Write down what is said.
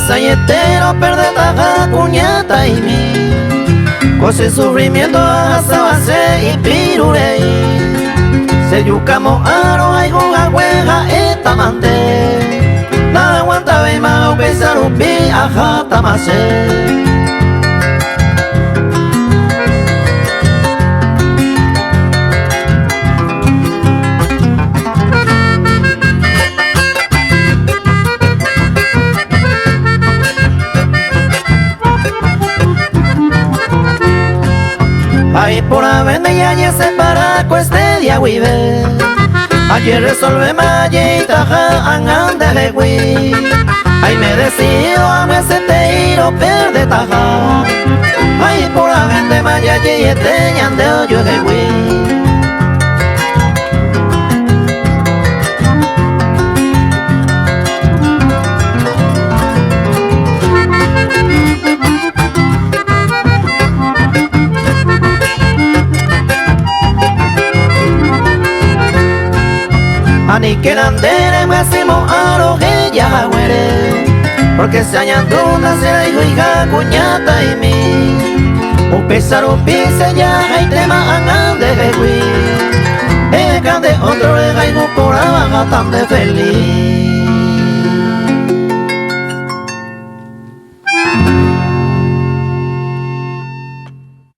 Sayetero perde taja cuñata y mi cose sufrimiento hasta base y pirurei se yucamo aro hay juga hueja esta mante nada aguanta ve ma pesar upi aja tamase. Ay, por vende ya se para cueste día vive. Ayer resolve maye y taja angan de legui. Ay, me decido a me sente ir o perde taja. Ay, por vende maya y este ñandeo yo de hui. Ani que landere me hacemos a lo que ya huere porque se añan dudas se la hijo hija cuñata y mi un pesaro pise ya hay tema angan de jehui de otro de gaigo por abajo tan de feliz.